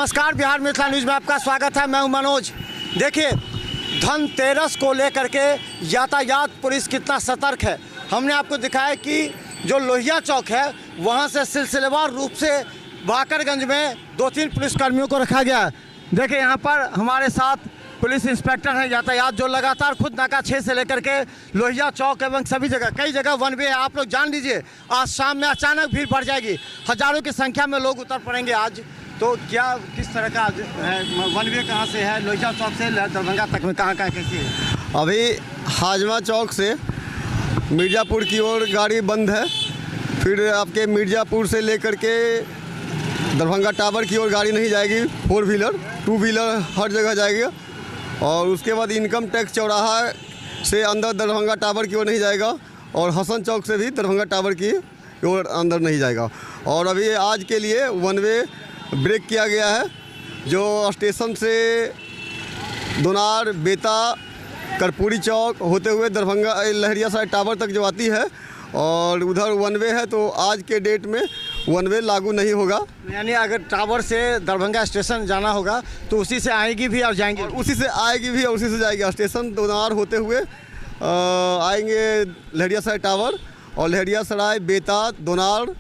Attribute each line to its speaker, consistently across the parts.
Speaker 1: नमस्कार, बिहार मिथिला न्यूज़ में आपका स्वागत है। मैं हूं मनोज। देखिए, धनतेरस को लेकर के यातायात पुलिस कितना सतर्क है। हमने आपको दिखाया कि जो लोहिया चौक है वहां से सिलसिलेवार रूप से बाकरगंज में 2-3 पुलिसकर्मियों को रखा गया है। देखिए, यहाँ पर हमारे साथ पुलिस इंस्पेक्टर हैं यातायात, जो लगातार खुद नाका 6 से लेकर के लोहिया चौक एवं सभी जगह, कई जगह वन वे है। आप लोग जान लीजिए, आज शाम में अचानक भीड़ बढ़ जाएगी, हज़ारों की संख्या में लोग उतर पड़ेंगे आज। तो क्या किस तरह का है वन वे, कहाँ से है लोहिया चौक से दरभंगा तक में, कहाँ कैसी है?
Speaker 2: अभी हाजमा चौक से मिर्ज़ापुर की ओर गाड़ी बंद है। फिर आपके मिर्ज़ापुर से लेकर के दरभंगा टावर की ओर गाड़ी नहीं जाएगी। 4 व्हीलर 2 व्हीलर हर जगह जाएगी। और उसके बाद इनकम टैक्स चौराहा से अंदर दरभंगा टावर की ओर नहीं जाएगा। और हसन चौक से भी दरभंगा टावर की ओर अंदर नहीं जाएगा। और अभी आज के लिए वन वे ब्रेक किया गया है, जो स्टेशन से दोनार, बेता, कर्पूरी चौक होते हुए दरभंगा लहरियासराय टावर तक जो आती है, और उधर वन वे है। तो आज के डेट में वन वे लागू नहीं होगा।
Speaker 1: यानी अगर टावर से दरभंगा स्टेशन जाना होगा तो उसी से आएगी भी और जाएंगे,
Speaker 2: और उसी से आएगी भी और उसी से जाएगी। स्टेशन दोनार होते हुए आएंगे लहरियासराय टावर, और लहरियासराय, बेता, दोनार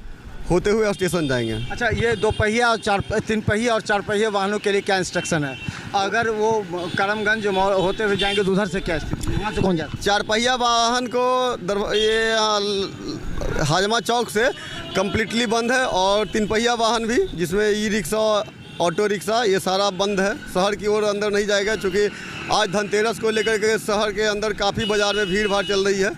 Speaker 2: होते हुए स्टेशन जाएंगे।
Speaker 1: अच्छा, ये 2 पहिया और 3 पहिया और 4 पहिया वाहनों के लिए क्या इंस्ट्रक्शन है? अगर वो करमगंज होते हुए जाएंगे तो उधर से क्या स्थिति, वहाँ से कौन जाता?
Speaker 2: 4 पहिया वाहन को ये हाजमा चौक से कम्प्लीटली बंद है। और 3 पहिया वाहन भी, जिसमें ई रिक्शा, ऑटो रिक्शा, ये सारा बंद है। शहर की ओर अंदर नहीं जाएगा, क्योंकि आज धनतेरस को लेकर के शहर के अंदर काफ़ी बाज़ार में भीड़ भाड़ चल रही है।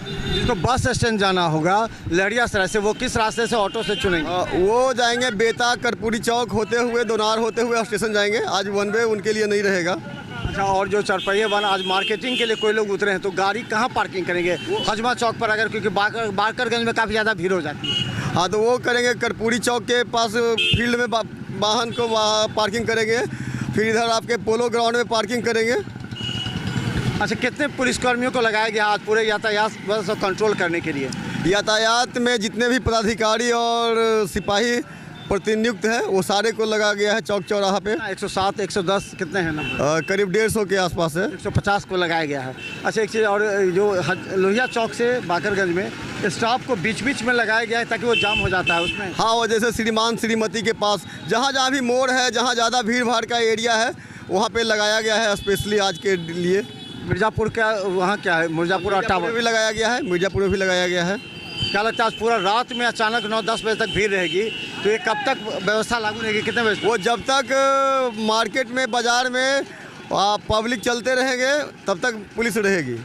Speaker 1: जिसको बस स्टैंड जाना होगा लहरियासराय से, वो किस रास्ते से ऑटो से चुनेंगे?
Speaker 2: वो जाएंगे बेता, कर्पूरी चौक होते हुए, दोनार होते हुए स्टेशन जाएंगे। आज वन वे उनके लिए नहीं रहेगा।
Speaker 1: अच्छा, और जो 4 पहिया वाहन आज मार्केटिंग के लिए कोई लोग उतरे हैं तो गाड़ी कहाँ पार्किंग करेंगे? हजमा चौक पर, अगर क्योंकि बाकरगंज में काफ़ी ज़्यादा भीड़ हो जाती है।
Speaker 2: हाँ, तो वो करेंगे कर्पूरी चौक के पास फील्ड में वाहन को पार्किंग करेंगे। फिर इधर आपके पोलो ग्राउंड में पार्किंग करेंगे।
Speaker 1: अच्छा, कितने पुलिसकर्मियों को लगाया गया आज पूरे यातायात बस कंट्रोल करने के लिए?
Speaker 2: यातायात में जितने भी पदाधिकारी और सिपाही प्रतिनियुक्त हैं, वो सारे को लगा गया है चौक चौराहा पे।
Speaker 1: 107, 110 कितने हैं नंबर?
Speaker 2: करीब 150 के आसपास है।
Speaker 1: 150 को लगाया गया है। अच्छा, एक चीज़ और, जो लोहिया चौक से बाकरगंज में स्टाफ को बीच बीच में लगाया गया है ताकि वो जाम हो जाता है उसमें।
Speaker 2: हाँ, वो जैसे श्रीमान श्रीमती के पास जहाँ भी मोड़ है, जहाँ ज़्यादा भीड़ भाड़ का एरिया है, वहाँ पे लगाया गया है स्पेशली आज के लिए।
Speaker 1: मिर्ज़ापुर का वहाँ क्या है? मिर्ज़ापुर और टावर
Speaker 2: भी लगाया गया है। मिर्ज़ापुर में भी लगाया गया है।
Speaker 1: क्या लगता है आज पूरा रात में अचानक 9-10 बजे तक भीड़ रहेगी, तो ये कब तक व्यवस्था लागू रहेगी? कितने बजे?
Speaker 2: वो जब तक मार्केट में, बाज़ार में पब्लिक चलते रहेंगे तब तक पुलिस रहेगी।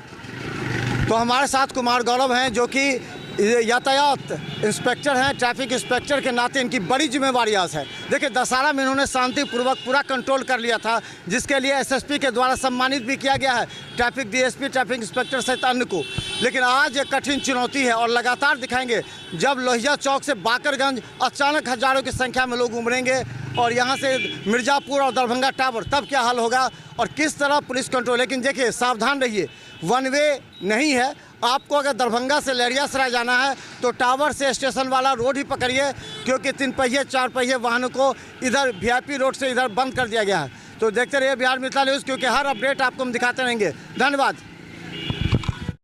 Speaker 1: तो हमारे साथ कुमार गौरव हैं, जो कि यातायात इंस्पेक्टर हैं। ट्रैफिक इंस्पेक्टर के नाते इनकी बड़ी जिम्मेवारी आज है। देखिए, दशहरा में इन्होंने शांतिपूर्वक पूरा कंट्रोल कर लिया था, जिसके लिए एसएसपी के द्वारा सम्मानित भी किया गया है, ट्रैफिक डीएसपी, ट्रैफिक इंस्पेक्टर सहित अन्य को। लेकिन आज एक कठिन चुनौती है, और लगातार दिखाएंगे जब लोहिया चौक से बाकरगंज अचानक हज़ारों की संख्या में लोग उमड़ेंगे, और यहाँ से मिर्ज़ापुर और दरभंगा टावर, तब क्या हाल होगा और किस तरह पुलिस कंट्रोल। लेकिन देखिए, सावधान रहिए, वन वे नहीं है। आपको अगर दरभंगा से लहरियासराय जाना है तो टावर से स्टेशन वाला रोड ही पकड़िए, क्योंकि 3 पहिए 4 पहिए वाहनों को इधर वीआईपी रोड से इधर बंद कर दिया गया है। तो देखते रहिए बिहार मिथिला न्यूज़, क्योंकि हर अपडेट आपको हम दिखाते रहेंगे। धन्यवाद।